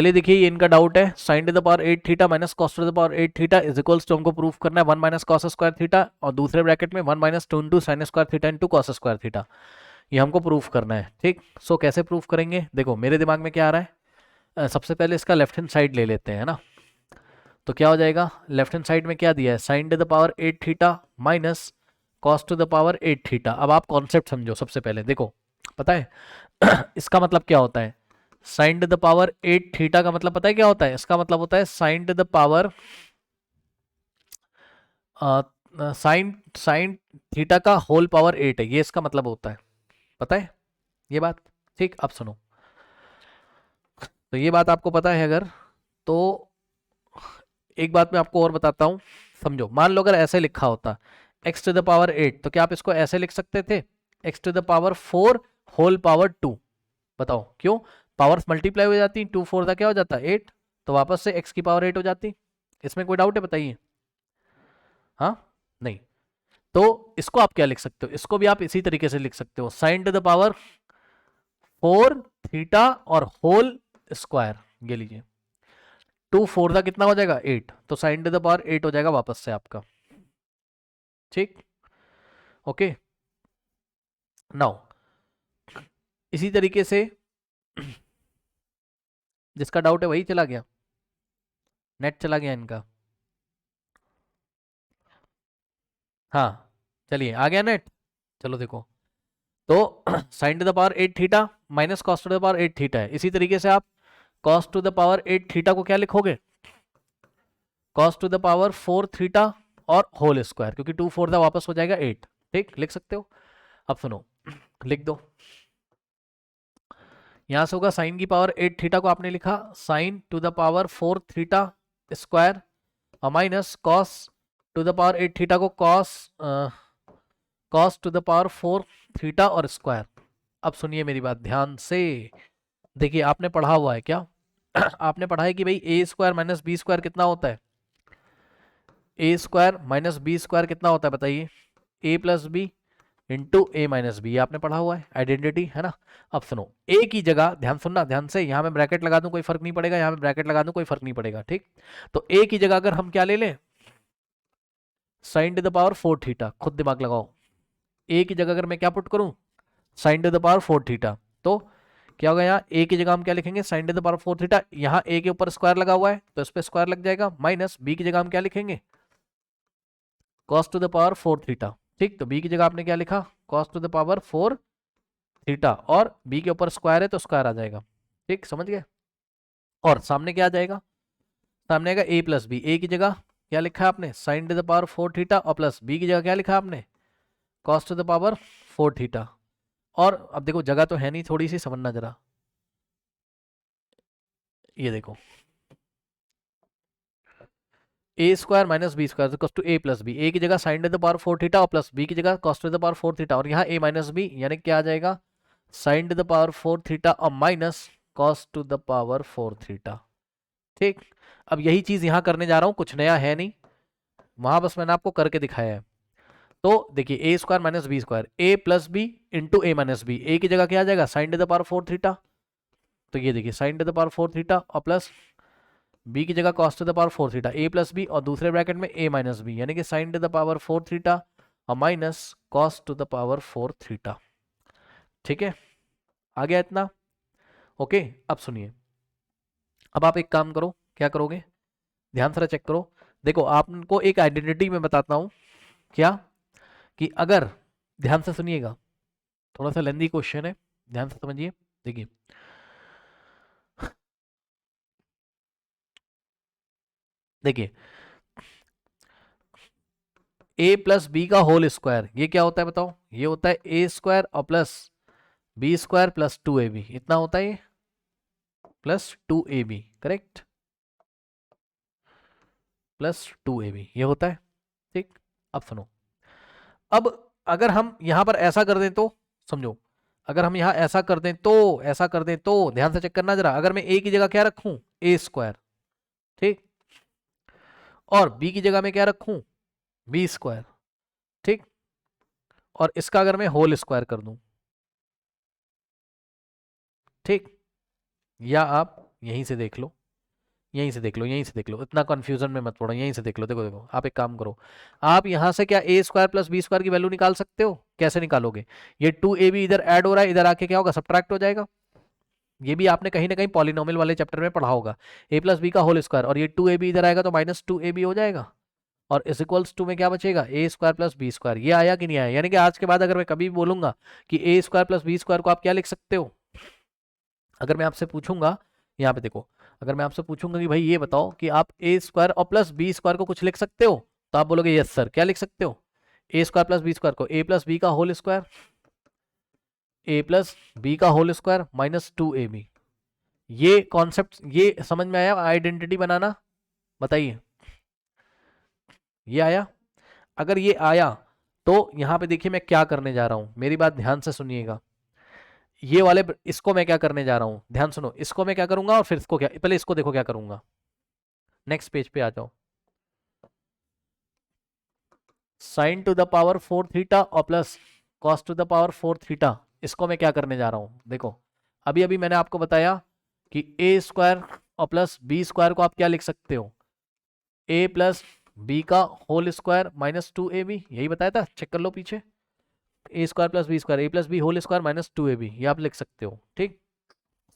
चलिए देखिए, ये इनका डाउट है, sine to the power 8 theta minus cos to the power 8 theta is equals to, हमको प्रूफ करना है 1 माइनस कॉस स्क्वायर थीटा और दूसरे ब्रैकेट में 1 minus 2 into sine square theta into cos square theta, ये हमको प्रूफ करना है। ठीक, सो कैसे प्रूफ करेंगे, देखो मेरे दिमाग में क्या आ रहा है, सबसे पहले इसका लेफ्ट हैंड साइड ले लेते हैं ना। तो क्या हो जाएगा, लेफ्ट हैंड साइड में क्या दिया है, sine to the power 8 theta minus cos to the power 8 theta. अब आप कॉन्सेप्ट समझो, सबसे पहले देखो, पता है इसका मतलब क्या होता है, sine to the power 8 theta का मतलब पता है क्या होता है, इसका मतलब होता है sine to the power sine sine theta का होल पावर 8 है, ये इसका मतलब होता है, पता है ये बात। ठीक, अब सुनो, तो ये बात आपको पता है अगर, तो एक बात मैं आपको और बताता हूं, समझो, मान लो अगर ऐसे लिखा होता x टू द पावर 8, तो क्या आप इसको ऐसे लिख सकते थे, x to the power 4 whole power 2। बताओ क्यों, पावर्स मल्टीप्लाई हो जाती, 2 4 का क्या हो जाता है 8, तो वापस से x की पावर 8 हो जाती। इसमें कोई डाउट है बताइए, हाँ, नहीं। तो इसको आप क्या लिख सकते हो, इसको भी आप इसी तरीके से लिख सकते हो, sign to the power 4 theta और होल स्क्वायर, ये लीजिए, 2 4 का कितना हो जाएगा 8, तो साइन टू द पावर 8 हो जाएगा वापस से आपका। ठीक, ओके, नाउ इसी तरीके से जिसका डाउट है वही चला गया, नेट चला गया इनका, हाँ, चलिए आ गया नेट। चलो देखो, तो sign to the power 8 theta minus cos to the power 8 theta है, इसी तरीके से आप cos to the power 8 theta को क्या लिखोगे, cos to the power 4 theta और होल स्क्वायर, क्योंकि 2 4 था वापस हो जाएगा 8। ठीक, लिख सकते हो। अब सुनो, लिख दो, यहां से होगा साइन की पावर 8 थीटा को आपने लिखा sine to the power 4 theta square और minus cos to the power 8 theta को cos to the power 4 theta और स्क्वायर। अब सुनिए मेरी बात ध्यान से, देखिए आपने पढ़ा हुआ है क्या आपने पढ़ा है कि भाई ए स्क्वायर माइनस बी स्क्वायर कितना होता है, A square minus B square कितना होता है बताइए, ए plus B into A minus B, आपने पढ़ा हुआ है, आइडेंटिटी है ना। अब सुनो, ए की जगह ध्यान सुनना ध्यान से, यहां मैं ब्रैकेट लगा दूं कोई फर्क नहीं पड़ेगा, यहां मैं ब्रैकेट लगा दूं कोई फर्क नहीं पड़ेगा। ठीक, तो ए की जगह अगर हम क्या ले लें, sign to the power 4 theta, खुद दिमाग लगाओ, ए की जगह अगर मैं क्या पुट करूं, sign to the power 4 theta, तो क्या होगा, यहाँ ए की जगह हम क्या लिखेंगे, sine to the power 4 theta, यहाँ ए के ऊपर स्क्वायर लगा हुआ है तो इस पर स्क्वायर लग जाएगा, माइनस बी की जगह हम क्या लिखेंगे, cos to the power 4 theta. ठीक, तो बी की जगह आपने क्या लिखा, cos to the power 4 theta और बी के ऊपर स्क्वायर है तो स्क्वायर आ जाएगा। ठीक, समझ गए, और सामने क्या आ जाएगा, सामने आएगा ए प्लस बी, ए की जगह क्या लिखा है आपने, sign to the power 4 theta और प्लस बी की जगह क्या लिखा आपने, cos to the power 4 theta. और अब देखो जगह तो है नहीं, थोड़ी सी समझना जरा, ये देखो, A square minus B square equals to A plus B, A की जगह sine to the power 4 theta और प्लस बी की जगह cos to the power 4 theta, और यहाँ ए माइनस बी यानी क्या आ जाएगा, sine to the power 4 theta और minus cos to the power 4 theta. ठीक, अब यही चीज यहाँ करने जा रहा हूँ, कुछ नया है नहीं, वहां बस मैंने आपको करके दिखाया है। तो देखिए A square minus B square, A plus B into A minus B, A की जगह क्या आ जाएगा, sine to the power 4 theta, तो ये देखिए sine to the power 4 theta और प्लस बी की जगह cos to the power 4 theta, A plus B और दूसरे ब्रैकेट में ए माइनस बी, यानी कि sine to the power 4 theta और minus cos to the power 4 theta. ठीक है, आ गया इतना, ओके। अब सुनिए, अब आप एक काम करो, क्या करोगे, ध्यान से चेक करो, देखो आपको एक आइडेंटिटी में बताता हूं, क्या, कि अगर, ध्यान से सुनिएगा, थोड़ा सा लेंदी क्वेश्चन है, ध्यान से समझिए, देखिए, देखिए ए प्लस बी का होल स्क्वायर, ये क्या होता है बताओ, ये होता है ए स्क्वायर और plus B square plus 2ab, इतना होता है ये, plus 2ab, correct, plus 2ab ये होता है। ठीक, अब सुनो, अब अगर हम यहां पर ऐसा कर दें तो, समझो, अगर हम यहां ऐसा कर दें तो, ऐसा कर दें तो, ध्यान से चेक करना जरा, अगर मैं ए की जगह क्या रखूं, ए स्क्वायर, ठीक, और बी की जगह मैं क्या रखूं, बी स्क्वायर, ठीक, और इसका अगर मैं होल स्क्वायर कर दूं, ठीक, या आप यहीं से देख लो, यहीं से देख लो, यहीं से देख लो, इतना कंफ्यूजन में मत पड़ो, यहीं से देख लो। देखो देखो, आप एक काम करो, आप यहाँ से क्या ए स्क्वायर प्लस बी स्क्वायर की वैल्यू निकाल सकते हो? कैसे निकालोगे? ये 2ab इधर ऐड हो रहा है, इधर आके क्या होगा, सब्ट्रैक्ट हो जाएगा। ये भी आपने कहीं ना कहीं पॉलिनोमियल वाले चैप्टर में पढ़ा होगा, ए प्लस बी का होल स्क्वायर, और ये 2ab इधर आएगा तो -2ab हो जाएगा, और इज इक्वल्स टू में क्या बचेगा, ए स्क्वायर प्लस बी स्क्वायर। ये आया कि नहीं आया? यानी कि आज के बाद अगर मैं कभी भी बोलूंगा कि A square plus B square को आप क्या लिख सकते हो, अगर मैं आपसे पूछूंगा, यहाँ पे देखो, अगर मैं आपसे पूछूंगा कि भाई ये बताओ कि आप ए स्क्वायर और प्लस बी स्क्वायर को कुछ लिख सकते हो, तो आप बोलोगे यस सर। क्या लिख सकते हो? ए स्क्वायर प्लस बी स्क्वायर को ए प्लस बी का whole square, A plus B का होल स्क्वायर -2ab। ये कॉन्सेप्ट, ये समझ में आया आइडेंटिटी बनाना? बताइए, ये आया? अगर ये आया तो यहां पे देखिए मैं क्या करने जा रहा हूं, मेरी बात ध्यान से सुनिएगा। ये वाले इसको मैं क्या करने जा रहा हूं, ध्यान सुनो, इसको मैं क्या करूंगा और फिर इसको क्या, पहले इसको देखो क्या करूंगा। नेक्स्ट पेज पे आ जाओ। Sine to the power 4 theta और plus cos to the power 4 theta, इसको मैं क्या करने जा रहा हूं? देखो, अभी अभी मैंने आपको बताया कि ए स्क्वायर और प्लस बी स्क्वायर को आप क्या लिख सकते हो, ए प्लस बी का होल स्क्वायर -2ab, यही बताया था, चेक कर लो पीछे। A square plus B square, A plus B whole square -2ab, ये आप लिख सकते हो। ठीक,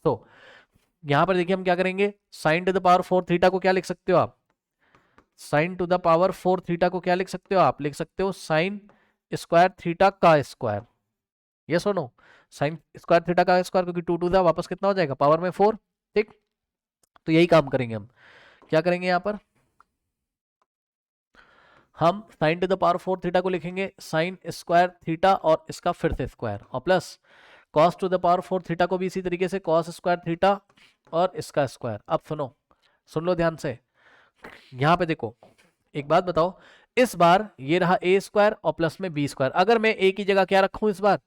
तो यहां पर देखिए हम क्या करेंगे, sine to the power 4 theta को क्या लिख सकते हो आप, sign to the power 4 theta को क्या लिख सकते हो आप, लिख सकते हो साइन स्क्वायर थीटा का स्क्वायर। ये सुनो, साइन स्क्वायर थीटा का स्क्वायर, क्योंकि 2 टू द वापस कितना हो जाएगा, पावर में 4। ठीक, तो यही काम करेंगे हम। क्या करेंगे यहाँ पर, हम sign to the power 4 theta को लिखेंगे साइन स्क्वायर थीटा और इसका फिर से स्क्वायर, और plus cos to the power 4 theta को भी इसी तरीके से कॉस स्क्वायर थीटा और इसका स्क्वायर। अब सुनो, सुन लो ध्यान से, यहां पे देखो, एक बात बताओ, इस बार ये रहा ए स्क्वायर और प्लस में बी स्क्वायर, अगर मैं ए की जगह क्या रखूं इस बार,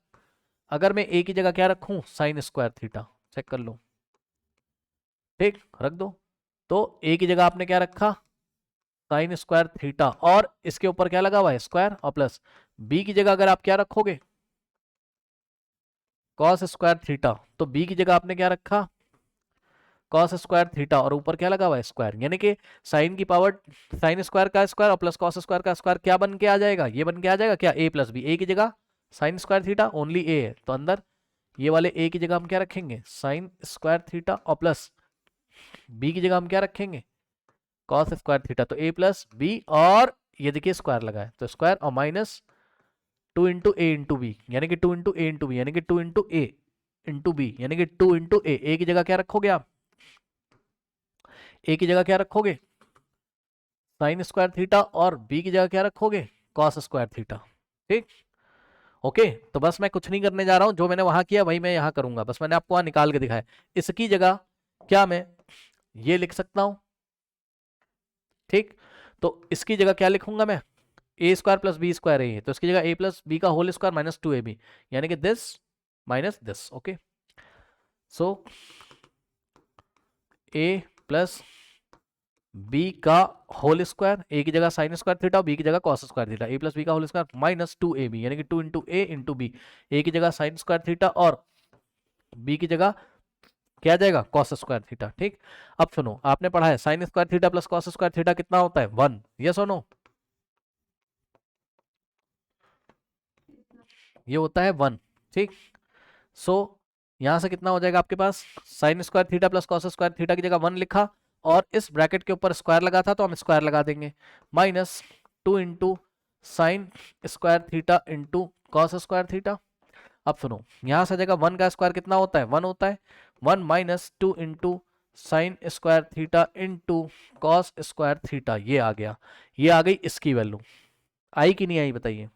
अगर मैं ए की जगह क्या रखूं, साइन स्क्वायर थीटा, चेक कर लो। ठीक, रख दो, तो ए की जगह आपने क्या रखा, साइन स्क्वायर थीटा, और इसके ऊपर क्या लगा हुआ है, स्क्वायर, और प्लस बी की जगह अगर आप क्या रखोगे, कॉस स्क्वायर थीटा, तो बी की जगह आपने क्या रखा, कॉस स्क्वायर थीटा, और ऊपर क्या लगा हुआ है, स्क्वायर। यानी कि साइन की पावर, साइन स्क्वायर का स्क्वायर और प्लस कॉस स्क्वायर का स्क्वायर क्या बन के आ जाएगा, ये बन के आ जाएगा क्या, ए प्लस बी। ए की जगह साइन स्क्वायर थीटा, ओनली ए है, तो अंदर ये वाले ए की जगह हम क्या रखेंगे, साइन स्क्वायर थीटा, और प्लस बी की जगह हम क्या रखेंगे, कॉस स्क्वायर थीटा। तो ए प्लस बी, और ये देखिए स्क्वायर लगा है, तो स्क्वायर और minus 2 into A into B, यानी कि 2 इंटू ए इंटू बी, यानी कि 2 इंटू ए इंटू बी, यानी कि 2 इंटू ए की जगह क्या रखोगे आप, ए की जगह क्या रखोगे, साइन स्क्वायर थीटा, और बी की जगह क्या रखोगे, कॉस स्क्वायर थीटा। ठीक, ओके, तो बस मैं कुछ नहीं करने जा रहा हूं, जो मैंने वहां किया वही मैं यहां करूंगा, बस मैंने आपको वहां निकाल के दिखाया। इसकी जगह क्या मैं ये लिख सकता हूं, ठीक, तो इसकी जगह क्या लिखूंगा मैं, A square plus B square है, तो इसकी जगह ए प्लस बी का होल स्क्वायर -2ab, यानी कि this minus this. Okay, so A plus B का होल स्क्वायर, ए की जगह साइन स्क्वायर थीटा, बी की जगह cos square theta, A plus B का होल स्क्वायर -2ab, यानी कि 2 into A into B, A की जगह साइन स्क्वायर थीटा और बी की जगह क्या आ जाएगा, कॉस स्क्वायर थीटा। ठीक, अब सुनो, आपने पढ़ा है sign square theta plus cos square theta कितना होता है, 1, यस और नो, ये होता है 1। ठीक, सो यहां से कितना हो जाएगा आपके पास, sine square theta plus cos square theta की जगह 1 लिखा, और इस ब्रैकेट के ऊपर स्क्वायर लगा था तो हम स्क्वायर लगा देंगे, -2 into sine square theta into cos square theta. अब सुनो, यहां से जगह 1 का स्क्वायर कितना होता है, 1 होता है, 1 -2 into sine square theta into cos square theta, ये आ गया, ये आ गई इसकी वैल्यू। आई कि नहीं आई बताइए?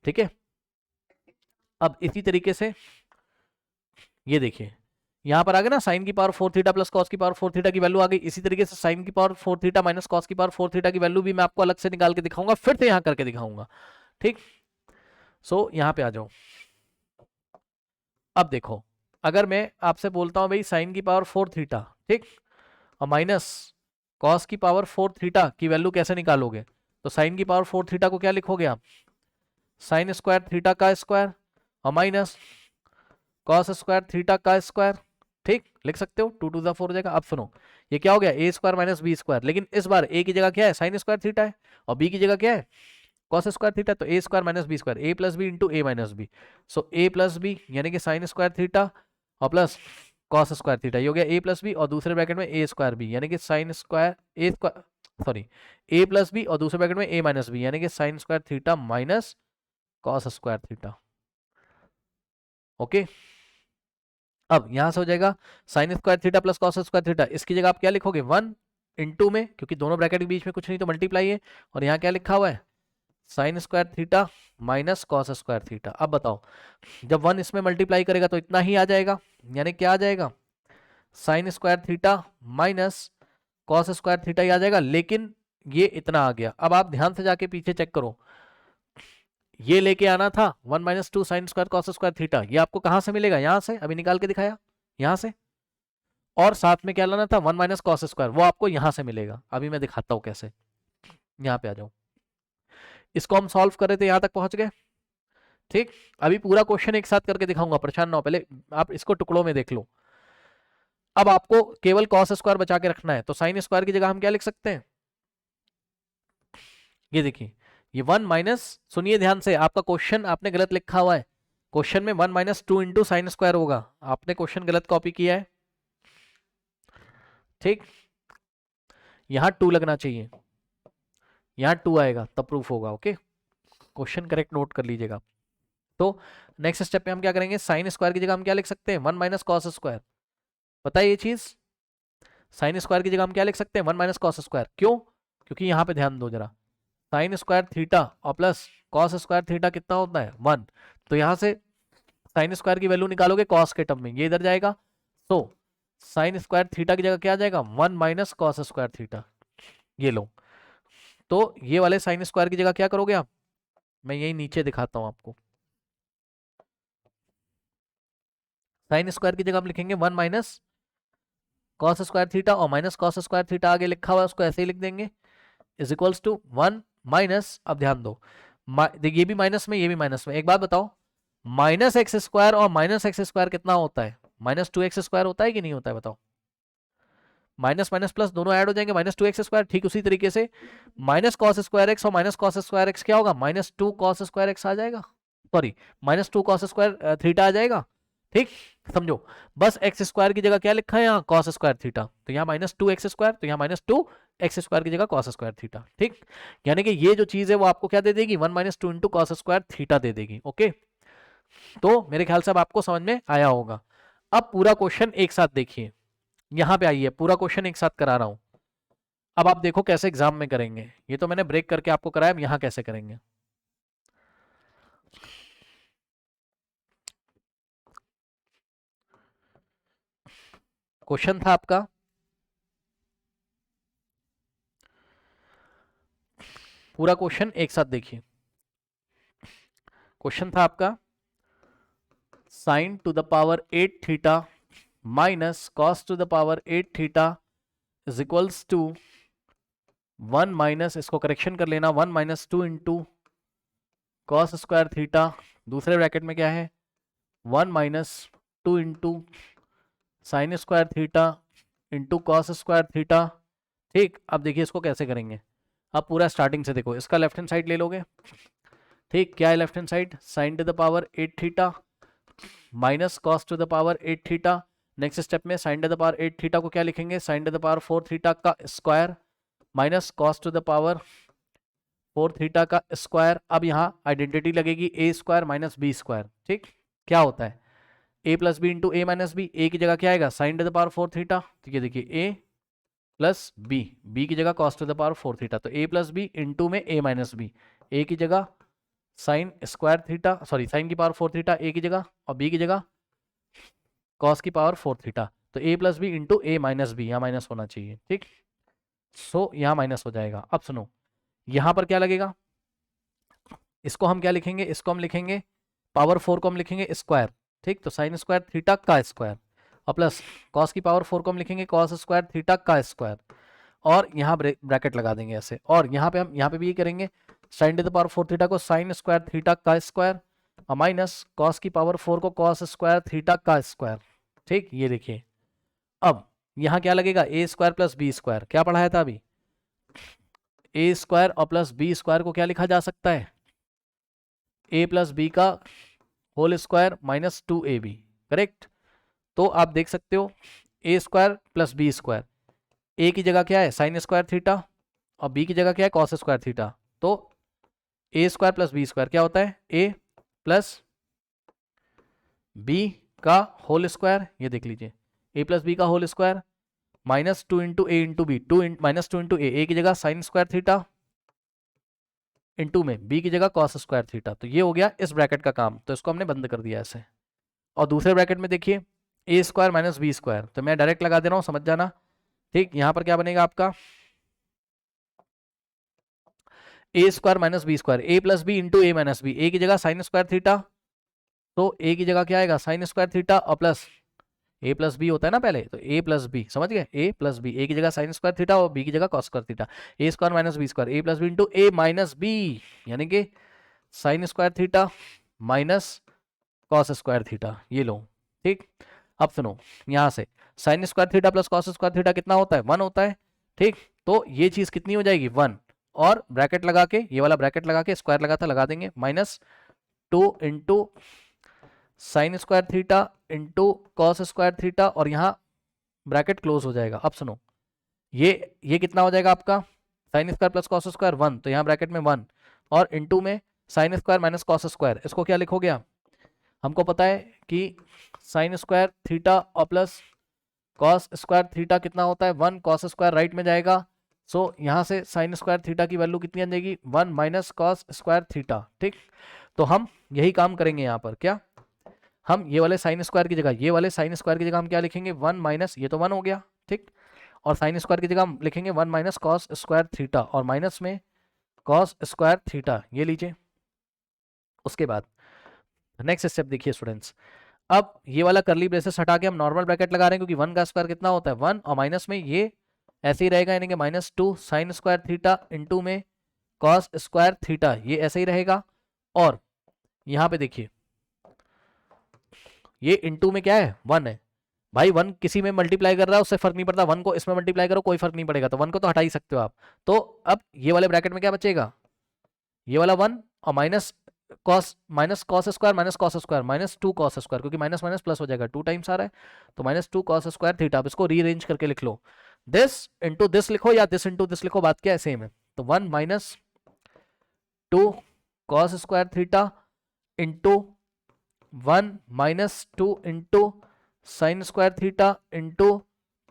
ठीक है, अब इसी तरीके से ये देखिए, यहां पर आ गया ना, साइन की पावर 4 थीटा प्लस कॉस की पावर 4 थीटा की वैल्यू आ गई। इसी तरीके से साइन की पावर 4 थीटा माइनस कॉस की पावर 4 थीटा की वैल्यू भी मैं आपको अलग से निकाल के दिखाऊंगा, फिर से यहां करके दिखाऊंगा। ठीक, सो यहां पे आ जाओ। अब देखो, अगर मैं आपसे बोलता हूं भाई साइन की पावर 4 थीटा, ठीक, और माइनस कॉस की पावर 4 थीटा की वैल्यू कैसे निकालोगे, तो साइन की पावर 4 थीटा को क्या लिखोगे आप, साइन स्क्वायर थीटा का स्क्वायर, और माइनस कॉस स्क्वायर थीटा का स्क्वायर, ठीक, लिख सकते हो, 2 टू द 4 हो जाएगा। अब सुनो, ये क्या हो गया, ए स्क्वायर माइनस बी स्क्वायर, लेकिन इस बार ए की जगह क्या है, साइन स्क्वायर थीटा है, और बी की जगह क्या है, कॉस स्क्वायर थीटा। तो ए square minus B square, A plus B into A minus B, so A plus B यानी कि साइन स्क्वायर थीटा और प्लस कॉस स्क्वायर थीटा, ये हो गया ए प्लस बी, और दूसरे ब्रैकेट में ए स्क्वायर बी यानी कि साइन स्क्वायर ए स्क्वायर, सॉरी, ए प्लस बी और दूसरे ब्रैकेट में ए माइनस बी यानी कि sign square theta minus cos square theta. Okay, अब यहां से हो जाएगा sine square theta plus cos square theta, इसकी जगह आप क्या लिखोगे, 1 इंटू में, क्योंकि दोनों ब्रैकेट के बीच में कुछ नहीं तो मल्टीप्लाई है, और यहाँ क्या लिखा हुआ है, sign square theta minus cos square theta. अब बताओ, जब 1 इसमें मल्टीप्लाई करेगा तो इतना ही आ जाएगा, यानी क्या आ जाएगा, sine square theta minus cos square theta ही आ जाएगा, लेकिन ये इतना आ गया। अब आप ध्यान से जाके पीछे चेक करो, ये लेके आना था 1 minus 2 sine square cos square theta, ये आपको कहां से मिलेगा, यहां से, अभी निकाल के दिखाया, यहां से, और साथ में क्या लाना था, 1 माइनस कॉस स्क्वायर, वो आपको यहां से मिलेगा। अभी मैं दिखाता हूं कैसे, यहां पे आ जाओ, इसको हम सॉल्व कर रहे थे, यहां तक पहुंच गए। ठीक, अभी पूरा क्वेश्चन एक साथ करके दिखाऊंगा, परेशान ना हो, पहले आप इसको टुकड़ों में देख लो। अब आपको केवल कॉस स्क्वायर बचा के रखना है, तो साइन स्क्वायर की जगह हम क्या लिख सकते हैं, ये देखिए, ये 1 माइनस, सुनिए ध्यान से, आपका क्वेश्चन आपने गलत लिखा हुआ है, क्वेश्चन में 1 माइनस 2 इंटू साइन स्क्वायर होगा, आपने क्वेश्चन गलत कॉपी किया है। ठीक, यहां 2 लगना चाहिए, यहां 2 आएगा तब प्रूफ होगा। ओके, क्वेश्चन करेक्ट नोट कर लीजिएगा। तो नेक्स्ट स्टेप में हम क्या करेंगे, साइन स्क्वायर की जगह हम क्या लिख सकते हैं, 1 माइनस कॉस स्क्वायर, पता है ये चीज, साइन स्क्वायर की जगह हम क्या लिख सकते हैं, 1 माइनस कॉस स्क्वायर, क्यों, क्योंकि यहां पे ध्यान दो जरा, साइन स्क्वायर थीटा और प्लस कॉस स्क्वायर थीटा कितना होता है, 1, तो यहां से साइन स्क्वायर की वैल्यू निकालोगे कॉस के टर्म में, ये इधर जाएगा, तो साइन स्क्वायर थीटा की जगह क्या आ जाएगा, 1 माइनस कॉस स्क्वायर थीटा, ये लो। तो ये वाले साइन स्क्वायर की जगह क्या करोगे आप, मैं यही नीचे दिखाता हूं आपको, साइन स्क्वायर की जगह हम लिखेंगे 1 माइनस कॉस स्क्वायर थीटा, और माइनस कॉस स्क्वायर थीटा आगे लिखा हुआ है उसको ऐसे ही लिख देंगे, इज इक्वल्स टू 1 माइनस, अब ध्यान दो, ये भी माइनस में, ये भी माइनस में, एक बात बताओ, माइनस एक्स स्क्वायर और माइनस एक्स स्क्वायर कितना होता है, माइनस 2x स्क्वायर होता है कि नहीं होता है, बताओ, माइनस माइनस प्लस दोनों ऐड हो जाएंगे, माइनस 2x स्क्वायर। ठीक उसी तरीके से माइनस कॉस स्क्वायर एक्स और माइनस कॉस स्क्वायर एक्स क्या होगा, माइनस 2 कॉस स्क्वायर एक्स आ जाएगा, sorry minus 2 cos square theta आ जाएगा। ठीक, समझो, बस एक्स स्क्वायर की जगह क्या लिखा है यहाँ, कॉस स्क्वायर थीटा, तो यहाँ माइनस 2x स्क्वायर, तो यहाँ माइनस 2x स्क्वायर की जगह कॉस स्क्वायर थीटा। ठीक, यानी कि ये जो चीज है वो आपको क्या दे देगी, 1 minus 2 into cos square theta दे देगी। ओके, तो मेरे ख्याल से अब आपको समझ में आया होगा। अब पूरा क्वेश्चन एक साथ देखिए, यहां पे आइए, पूरा क्वेश्चन एक साथ करा रहा हूं, अब आप देखो कैसे एग्जाम में करेंगे, ये तो मैंने ब्रेक करके आपको कराया, अब यहां कैसे करेंगे। क्वेश्चन था आपका, पूरा क्वेश्चन एक साथ देखिए, क्वेश्चन था आपका sine to the power 8 theta minus cos to the power 8 theta is equals to 1 minus, इसको करेक्शन कर लेना, 1 minus 2 into cos square theta, दूसरे ब्रैकेट में क्या है, 1 minus 2 into sine square theta into cos square theta. ठीक, अब देखिए इसको कैसे करेंगे, अब पूरा स्टार्टिंग से देखो, इसका लेफ्ट हैंड साइड ले लोगे। ठीक, क्या है left hand side, sine to the power 8 theta minus cos to the power 8 theta, next step में sine to the power 8 theta को क्या लिखेंगे, sine to the power 4 theta का square minus cos to the power 4 theta का square. अब यहाँ identity लगेगी A square minus B square. ठीक, क्या होता है, A plus B into A minus B, A की जगह क्या आएगा, sign to the power 4 theta, ठीक है, देखिए ए प्लस बी, बी की जगह cos to the power 4 theta, तो ए प्लस बी इंटू में ए माइनस बी, ए की जगह sine square theta, sorry sine की पावर 4 थीटा ए की जगह, और बी की जगह कॉस की पावर 4 थीटा, तो ए plus B into A minus B, यहाँ माइनस होना चाहिए। ठीक, सो यहाँ माइनस हो जाएगा। अब सुनो, यहाँ पर क्या लगेगा, इसको हम क्या लिखेंगे, इसको हम लिखेंगे पावर 4 को हम लिखेंगे स्क्वायर। ठीक, तो साइन स्क्वायर थीटा का स्क्वायर, और प्लस कॉस की पावर 4 को हम लिखेंगे कॉस स्क्वायर थीटा का स्क्वायर, और यहाँ ब्रैकेट लगा देंगे ऐसे, और यहाँ पे हम यहाँ पे भी ये करेंगे, sine to the power 4 theta को साइन स्क्वायर थीटा का स्क्वायर, और माइनस कॉस की पावर 4 को कॉस स्क्वायर थीटा का स्क्वायर। ठीक, ये देखिए अब यहां क्या लगेगा, A square plus B square, क्या पढ़ाया था अभी, ए स्क्वायर और प्लस बी स्क्वायर को क्या लिखा जा सकता है, ए प्लस बी का whole square minus 2ab, correct. तो आप देख सकते हो ए square plus B square, A की जगह क्या है साइन स्क्वायर थीटा और बी की जगह क्या है कॉस स्क्वायर थीटा। तो ए स्क्वायर प्लस बी स्क्वायर क्या होता है, ए प्लस बी का होल स्क्वायर, ये देख लीजिए ए प्लस बी का whole square minus 2 into A into B, minus 2 into ए की जगह साइन स्क्वायर थीटा इंटू में बी की जगह कॉस स्क्वायर थीटा। तो ये हो गया इस ब्रैकेट का काम, तो इसको हमने बंद कर दिया ऐसे। और दूसरे ब्रैकेट में देखिए A square minus B square, तो मैं डायरेक्ट लगा दे रहा हूं, समझ जाना। ठीक, यहां पर क्या बनेगा आपका ए square minus B square, A plus B into A minus B, A की जगह साइन स्क्वायर थीटा, तो ए की जगह क्या आएगा साइन स्क्वायर थीटा और प्लस ए प्लस बी होता है ना पहले, तो ए प्लस बी, समझ गए, ए प्लस बी, ए की जगह साइन स्क्वायर थीटा और बी की जगह cos square theta, A square minus B square, A plus B into A minus B, यानी कि sign square theta minus cos square theta, ये लो। ठीक, अब सुनो यहां से sign square theta plus cos square theta कितना होता है, 1 होता है। ठीक, तो ये चीज कितनी हो जाएगी 1, और ब्रैकेट लगा के, ये वाला ब्रैकेट लगा के, स्क्वायर लगा था लगा देंगे, minus 2 into sine square theta into cos square theta, और यहाँ ब्रैकेट क्लोज हो जाएगा। अब सुनो ये कितना हो जाएगा आपका sine square plus cos square 1, तो यहाँ ब्रैकेट में 1 और इंटू में sine square minus cos square, इसको क्या लिखोगे आप, हमको पता है कि साइन स्क्वायर थीटा और प्लस कॉस स्क्वायर थीटा कितना होता है 1, कॉस स्क्वायर राइट में जाएगा, सो यहाँ से साइन स्क्वायर थीटा की वैल्यू कितनी आ जाएगी 1 माइनस कॉस स्क्वायर थीटा। ठीक, तो हम यही काम करेंगे यहाँ पर, क्या हम ये वाले साइन स्क्वायर की जगह, ये वाले साइन स्क्वायर की जगह हम क्या लिखेंगे 1 माइनस, ये तो 1 हो गया, ठीक, और साइन स्क्वायर की जगह हम लिखेंगे 1 माइनस कॉस स्क्वायर थीटा और माइनस में कॉस स्क्वायर थीटा, ये लीजिए। उसके बाद नेक्स्ट स्टेप देखिए स्टूडेंट्स, अब ये वाला करली ब्रेसेस हटा के हम नॉर्मल ब्रैकेट लगा रहे हैं, क्योंकि 1 का स्क्वायर कितना होता है 1, और माइनस में ये ऐसे ही रहेगा, यानी कि minus 2 sine square theta into में कॉस स्क्वायर थीटा, ये ऐसे ही रहेगा। और यहाँ पे देखिए ये इंटू में क्या है 1 है, भाई 1 किसी में मल्टीप्लाई कर रहा है उससे फर्क नहीं पड़ता, 1 को इसमें मल्टीप्लाई करो कोई फर्क नहीं पड़ेगा, तो 1 को तो हटा ही सकते हो आप। तो अब ये वाले ब्रैकेट में क्या बचेगा, ये वाला 1 और minus cos square minus cos square minus 2 cos square, क्योंकि माइनस माइनस प्लस हो जाएगा 2 टाइम्स आ रहा है, तो माइनस 2 कॉस स्क्वायर थीटा। अब इसको रीअरेंज करके लिख लो, दिस इंटू दिस लिखो या दिस इंटू दिस लिखो, बात क्या है सेम है। तो 1 minus 2 cos square theta into 1 minus 2 into sine square theta into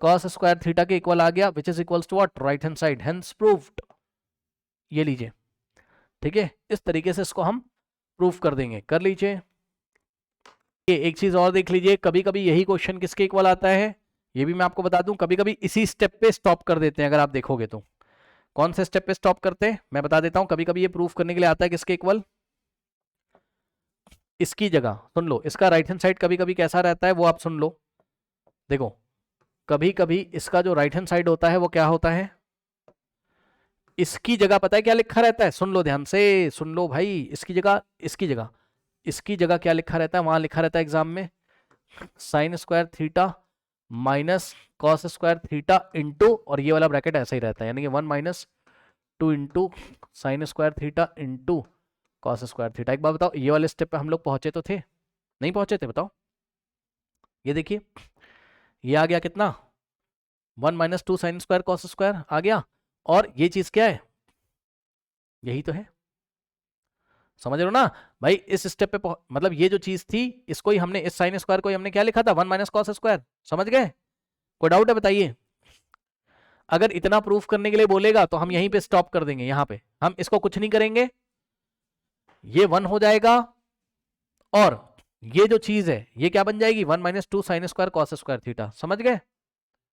cos square theta के इक्वल आ गया, which is equals to what, right hand side, hence proved. ये लीजिए, ठीक है, इस तरीके से इसको हम प्रूफ कर देंगे, कर लीजिए। ये एक चीज और देख लीजिए, कभी कभी यही क्वेश्चन किसके इक्वल आता है, ये भी मैं आपको बता दूं, कभी कभी इसी स्टेप पे स्टॉप कर देते हैं, अगर आप देखोगे तो कौन से स्टेप पे स्टॉप करते हैं मैं बता देता हूं। कभी कभी ये प्रूफ करने के लिए आता है किसके इक्वल, इसकी जगह सुन लो, इसका राइट हैंड साइड कभी कभी कैसा रहता है वो आप सुन लो। देखो कभी कभी इसका जो राइट हैंड साइड होता है वो क्या होता है, इसकी जगह पता है क्या लिखा रहता है, सुन लो ध्यान से, सुन लो भाई, इसकी जगह क्या लिखा रहता है, वहां लिखा रहता है एग्जाम में sign square theta minus cos square theta into, और ये वाला ब्रैकेट ऐसा ही रहता है, यानी कि 1 minus 2 into sine square theta into cos square theta. एक बार बताओ ये वाले स्टेप पे हम लोग पहुंचे तो थे, नहीं पहुंचे थे, बताओ। ये देखिए ये आ गया कितना 1 minus 2 sine square cos square आ गया, और ये चीज क्या है, यही तो है, समझ रहे हो ना भाई। इस स्टेप पे मतलब ये जो चीज थी, इसको ही हमने, इस साइन स्क्वायर को ही हमने क्या लिखा था 1 माइनस कॉस स्क्वायर, समझ गए, कोई डाउट है बताइए। अगर इतना प्रूफ करने के लिए बोलेगा तो हम यहीं पे स्टॉप कर देंगे, यहां पे हम इसको कुछ नहीं करेंगे, ये 1 हो जाएगा, और ये जो चीज है ये क्या बन जाएगी 1 minus 2 sine square cos square theta, समझ गए।